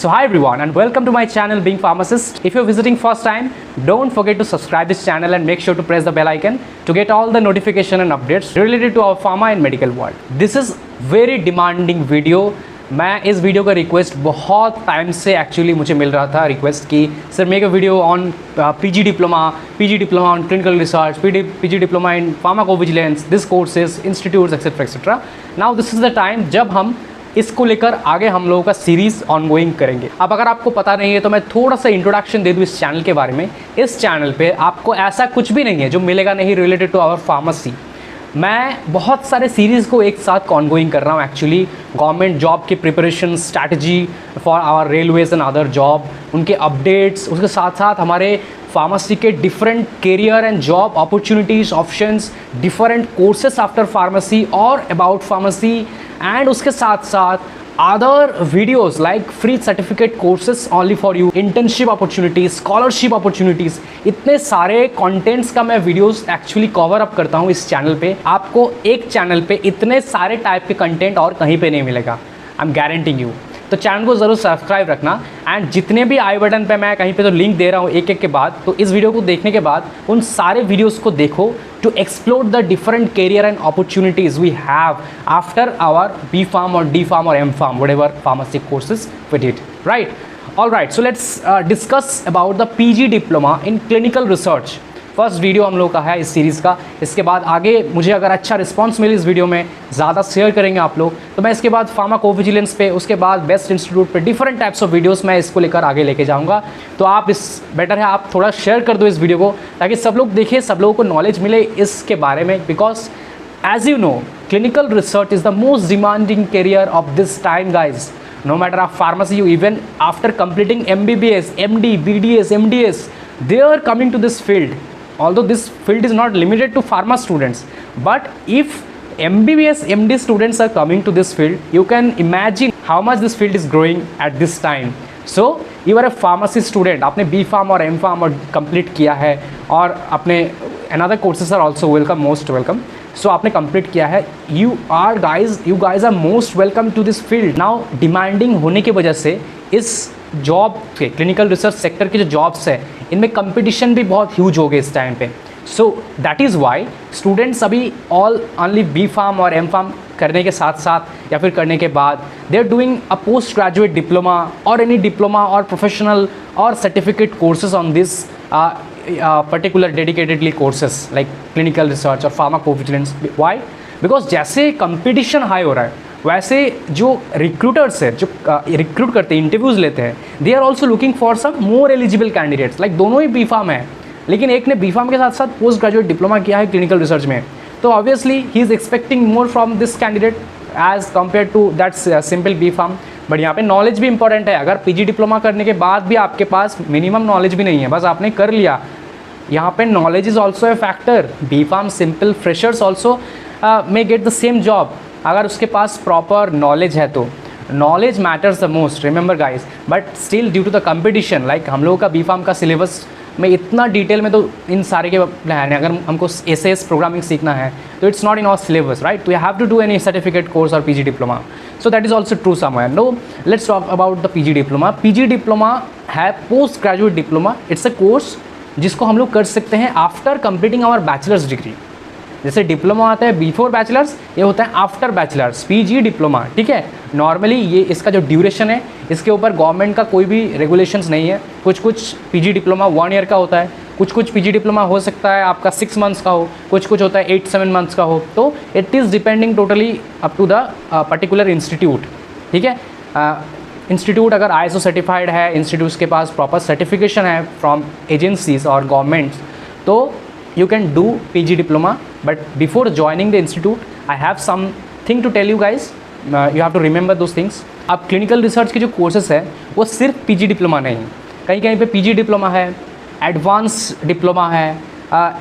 So hi everyone and welcome to my channel Being Pharmacist. If you're visiting first time, don't forget to subscribe this channel and make sure to press the bell icon to get all the notification and updates related to our pharma and medical world. This is very demanding video. मैं इस video का request बहुत time से actually मुझे मिल रहा था request की sir make a video on PG diploma on clinical research, PG diploma in pharmacovigilance, this courses, institutes etcetera etcetera. Now this is the time जब हम इसको लेकर आगे हम लोगों का सीरीज़ ऑनगोइंग करेंगे. अब अगर आपको पता नहीं है तो मैं थोड़ा सा इंट्रोडक्शन दे दूँ इस चैनल के बारे में. इस चैनल पे आपको ऐसा कुछ भी नहीं है जो मिलेगा नहीं रिलेटेड टू आवर फार्मेसी. मैं बहुत सारे सीरीज़ को एक साथ ऑनगोइंग कर रहा हूँ एक्चुअली. गवर्नमेंट जॉब की preparation strategy for our railways and other job, उनके अपडेट्स, उसके साथ साथ हमारे फार्मेसी के different career and job opportunities, options, different courses after pharmacy और अबाउट फार्मेसी, एंड उसके साथ साथ other videos like free certificate courses only for you, internship opportunities, scholarship opportunities. इतने सारे कंटेंट्स का मैं वीडियोस एक्चुअली कवर अप करता हूँ इस चैनल पे. आपको एक चैनल पे इतने सारे टाइप के कंटेंट और कहीं पे नहीं मिलेगा, आई एम गारंटिंग यू. तो चैनल को ज़रूर सब्सक्राइब रखना एंड जितने भी आई बटन पे मैं कहीं पे तो लिंक दे रहा हूँ एक एक के बाद, तो इस वीडियो को देखने के बाद उन सारे वीडियोस को देखो to explore the different career and opportunities we have after our B pharm और डी फार्म और M pharm, whatever pharmacy courses we did, right. All right, so let's discuss about the PG diploma in clinical research. First video हम लोग का है इस series का. इसके बाद आगे मुझे अगर अच्छा रिस्पांस मिले इस वीडियो में, ज़्यादा शेयर करेंगे आप लोग, तो मैं इसके बाद फार्माकोविजिलेंस पे, उसके बाद बेस्ट इंस्टीट्यूट पे डिफरेंट टाइप्स ऑफ वीडियोस मैं इसको लेकर आगे लेके जाऊंगा. तो आप इस बेटर है आप थोड़ा शेयर कर दो इस वीडियो को ताकि सब लोग देखें, सब लोगों को नॉलेज मिले इसके बारे में. Because as you know clinical research is the most demanding career of this time guys. No matter of pharmacy, you even after completing MBBS, MD, BDS, MDS, they are coming to this field. Although this field is not limited to pharma students, but if MBBS, MD students are coming to this field, you can imagine how much this field is growing at this time. So you are a pharmacy student, आपने B Pharm और M Pharm और complete किया है और अपने another courses are also welcome, most welcome. So आपने complete किया है. you guys are most welcome to this field. Now demanding होने की वजह से इस जॉब के क्लिनिकल रिसर्च सेक्टर के जो जॉब्स है इनमें कंपटीशन भी बहुत ह्यूज हो गए इस टाइम पे. So that is why students अभी ऑल ओनली बी फार्म और एम फार्म करने के साथ साथ या फिर करने के बाद they are doing a post graduate diploma or any diploma or professional or certificate courses on this particular dedicatedly courses like clinical research और फार्माकोविजिलेंस. वाई? बिकॉज जैसे कंपटीशन हाई हो रहा है वैसे जो रिक्रूटर्स है, जो रिक्रूट करते हैं, इंटरव्यूज़ लेते हैं, they are also looking for some more eligible candidates. Like दोनों ही बी फार्म है लेकिन एक ने बी फार्म के साथ साथ पोस्ट ग्रेजुएट डिप्लोमा किया है क्लिनिकल रिसर्च में, तो ऑब्वियसली ही is expecting more from this candidate as compare to that's simple B pharm. But यहाँ पे नॉलेज भी इंपॉर्टेंट है. अगर पीजी डिप्लोमा करने के बाद भी आपके पास मिनिमम नॉलेज भी नहीं है, बस आपने कर लिया, यहाँ पे knowledge is also a factor. B pharm simple freshers also may get the same job अगर उसके पास प्रॉपर नॉलेज है तो. Knowledge matters the most, remember guys. But still due to the competition, like हम लोगों का बी फार्म का syllabus में इतना डिटेल में तो इन सारे के प्लान है. अगर हमको एसएस प्रोग्रामिंग सीखना है तो it's not in our syllabus, right. We have to do any certificate course or PG diploma. So that is also true somewhere. No, let's talk about the PG diploma. PG diploma है post graduate diploma. It's a course जिसको हम लोग कर सकते हैं after completing our bachelors degree. जैसे diploma आता है बिफोर बैचलर्स, ये होता है आफ्टर बैचलर्स पीजी डिप्लोमा, ठीक है. नॉर्मली ये इसका जो ड्यूरेशन है इसके ऊपर गवर्नमेंट का कोई भी रेगुलेशंस नहीं है. कुछ पीजी डिप्लोमा 1 ईयर का होता है, कुछ पीजी डिप्लोमा हो सकता है आपका 6 मंथ्स का हो, कुछ होता है 8-7 मंथ्स का हो. तो it is depending totally up to the particular institute, ठीक है. इंस्टीट्यूट अगर ISO सर्टिफाइड है, इंस्टीट्यूट्स के पास प्रॉपर सर्टिफिकेशन है फ्रॉम एजेंसीज और गवर्नमेंट्स, तो you can do PG diploma. But before joining the institute, I have something to tell you guys. You have to remember those things. अब clinical research के जो courses है वो सिर्फ PG diploma नहीं, कहीं कहीं पे पीजी डिप्लोमा है, एडवांस डिप्लोमा है,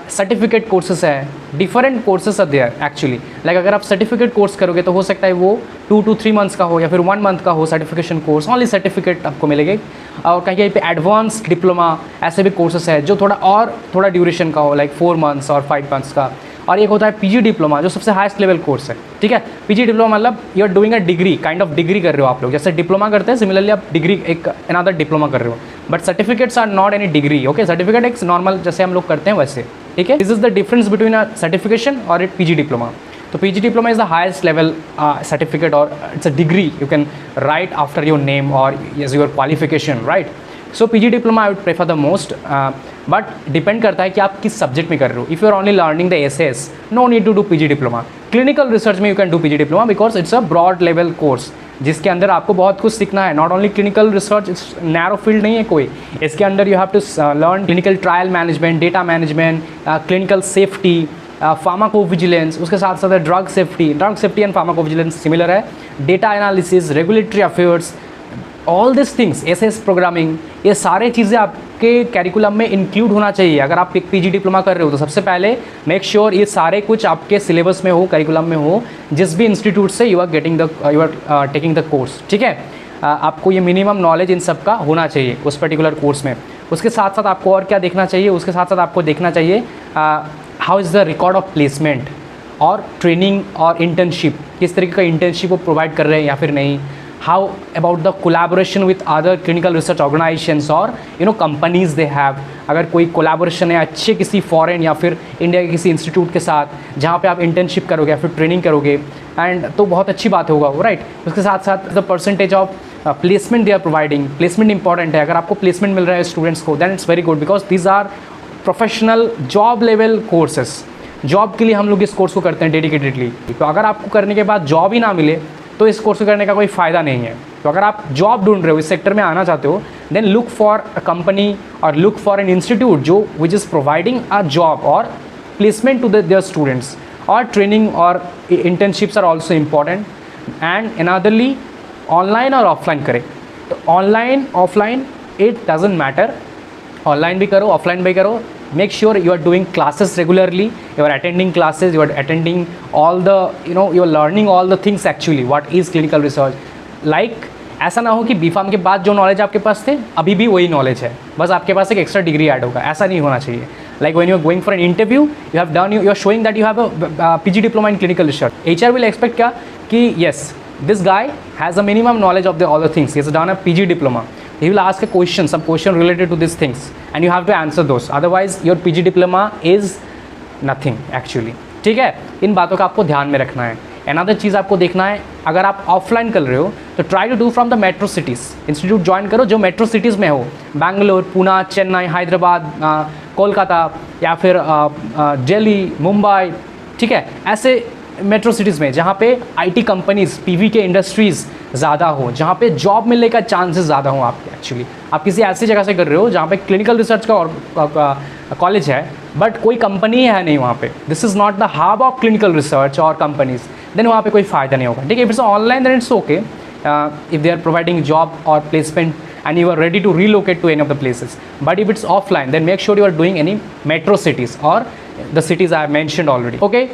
सर्टिफिकेट कोर्सेस है, different courses are there actually. Like अगर आप सर्टिफिकेट कोर्स करोगे तो हो सकता है वो 2 to 3 मंथ्स का हो या फिर 1 मंथ का हो. सर्टिफिकेशन कोर्स ओनली सर्टिफिकेट आपको मिलेंगे. और कहीं कहीं पे एडवांस डिप्लोमा ऐसे भी कोर्सेस है जो थोड़ा ड्यूरेशन का हो, लाइक 4 मंथ्स और 5 मंथ्स का. और एक होता है पीजी डिप्लोमा जो सबसे हाईएस्ट लेवल कोर्स है, ठीक है। पीजी डिप्लोमा मतलब you are doing a degree, kind of degree कर रहे हो आप लोग, जैसे डिप्लोमा करते हैं सिमिलरली आप डिग्री एक अनदर डिप्लोमा कर रहे हो, but certificates are not any degree, okay. Certificate एक नॉर्मल जैसे हम लोग करते हैं वैसे, ठीक है। This is the difference between a certification और एक पीजी डिप्लोमा। तो PG diploma is the highest level certificate और it's a degree you can write after your name और as your qualification, right. So PG diploma I would prefer the most, but depend करता है कि आप किस subject में कर रहे हो। If you are only learning the SS, no need to do PG diploma. Clinical research में you can do PG diploma because it's a broad level course जिसके अंदर आपको बहुत कुछ सीखना है। Not only clinical research, it's narrow field नहीं है कोई, इसके अंदर you have to learn clinical trial management, data management, clinical safety, pharmacovigilance, उसके साथ साथ drug safety and pharmacovigilance similar है, data analysis, regulatory affairs, all this things, SS programming, ये सारे चीज़ें आपके कैरिकुलम में इंक्लूड होना चाहिए। अगर आप एक पीजी डिप्लोमा कर रहे हो तो सबसे पहले मेक श्योर ये सारे कुछ आपके सिलेबस में हो, करिकुलम में हो, जिस भी इंस्टीट्यूट से you are taking the course, ठीक है। आपको ये मिनिमम नॉलेज इन सब का होना चाहिए उस पर्टिकुलर कोर्स में। उसके साथ साथ आपको और क्या देखना चाहिए, उसके साथ साथ आपको देखना चाहिए how is the record of placement और ट्रेनिंग और इंटर्नशिप, किस तरीके का इंटर्नशिप वो प्रोवाइड कर रहे हैं या फिर नहीं। How about the collaboration with other clinical research organisations और कंपनीज दे हैव, अगर कोई कोलैबोरेशन है अच्छे किसी फॉरेन या फिर इंडिया के किसी इंस्टीट्यूट के साथ जहाँ पे आप इंटर्नशिप करोगे या फिर ट्रेनिंग करोगे, एंड तो बहुत अच्छी बात होगा वो, राइट। उसके साथ साथ the percentage of placement they are providing, placement important है। अगर आपको प्लेसमेंट मिल रहा है स्टूडेंट्स को, then it's very good because these are professional job level courses. Job के लिए हम लोग इस कोर्स को करते हैं डेडिकेटेडली। तो अगर आपको करने के बाद जॉब ही ना मिले तो इस कोर्स को करने का कोई फ़ायदा नहीं है। तो अगर आप जॉब ढूंढ रहे हो, इस सेक्टर में आना चाहते हो, then look for a company और लुक फॉर एन इंस्टीट्यूट जो which is providing a job और प्लेसमेंट टू देयर स्टूडेंट्स, और ट्रेनिंग और internships are also important. And अनदरली ऑनलाइन और ऑफलाइन करें, तो online offline it doesn't matter, online भी करो ऑफलाइन भी करो, make sure you are doing classes regularly, you are attending classes, you are attending all the you are learning all the things actually what is clinical research, like ऐसा ना हो कि बीफार्म के बाद जो नॉलेज आपके पास थे अभी भी वही नॉलेज है, बस आपके पास एक एक्स्ट्रा डिग्री ऐड होगा, ऐसा नहीं होना चाहिए। Like when you are going for an interview, you have done, you are showing that you have a PG diploma in clinical research, HR will expect क्या कि yes this guy has a minimum knowledge of the all the things, he has done a PG diploma. He will ask a question, some question related to these things, and you have to answer those. Otherwise, your PG diploma is nothing actually. ठीक है, इन बातों का आपको ध्यान में रखना है। Another चीज़ आपको देखना है, अगर आप ऑफलाइन कर रहे हो तो try to do from the metro cities. Institute join करो जो मेट्रो सिटीज़ में हो, बैंगलोर, पुणे, चेन्नई, हैदराबाद, कोलकाता या फिर दिल्ली, मुंबई, ठीक है, ऐसे मेट्रो सिटीज़ में जहाँ पे आईटी कंपनीज़, पीवी के इंडस्ट्रीज़ ज़्यादा हो, जहाँ पे जॉब मिलने का चांसेस ज़्यादा हो आपके। एक्चुअली आप किसी ऐसी जगह से कर रहे हो जहाँ पे क्लिनिकल रिसर्च का कॉलेज है बट कोई कंपनी है नहीं वहाँ पे, this is not the hub of clinical research और कंपनीज, देन वहाँ पे कोई फ़ायदा नहीं होगा, ठीक है। If it's online then it's okay, if they are providing job और placement and you are ready to relocate to any of the places, but if it's offline then make sure you are doing any metro cities or the cities I have mentioned already, okay।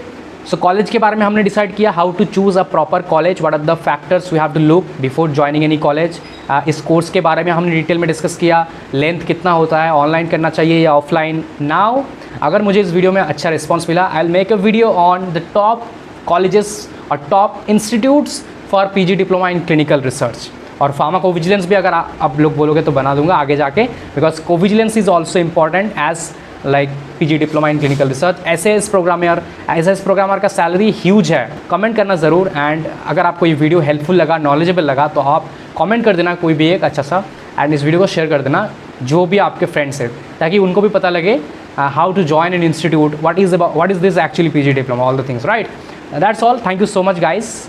So college के बारे में हमने decide किया, how to choose a proper college, what are the factors we have to look before joining any college. इस course के बारे में हमने डिटेल में डिस्कस किया, लेंथ कितना होता है, ऑनलाइन करना चाहिए या ऑफलाइन। नाउ अगर मुझे इस वीडियो में अच्छा रिस्पॉन्स मिला, I will make a video on the top colleges और top institutes for PG diploma in clinical research, और फार्माकोविजिलेंस भी अगर आप लोग बोलोगे तो बना दूंगा आगे जाके, बिकॉज कोविजिलेंस is also important as like PG diploma in clinical research. SS programmer का सैलरी ह्यूज है। कमेंट करना ज़रूर, एंड अगर आपको ये वीडियो हेल्पफुल लगा, नॉलेजेबल लगा तो आप कमेंट कर देना कोई भी एक अच्छा सा, एंड इस वीडियो को शेयर कर देना जो भी आपके फ्रेंड्स हैं, ताकि उनको भी पता लगे how to join an institute, what is this actually PG diploma, all the things, right. That's all, thank you so much guys.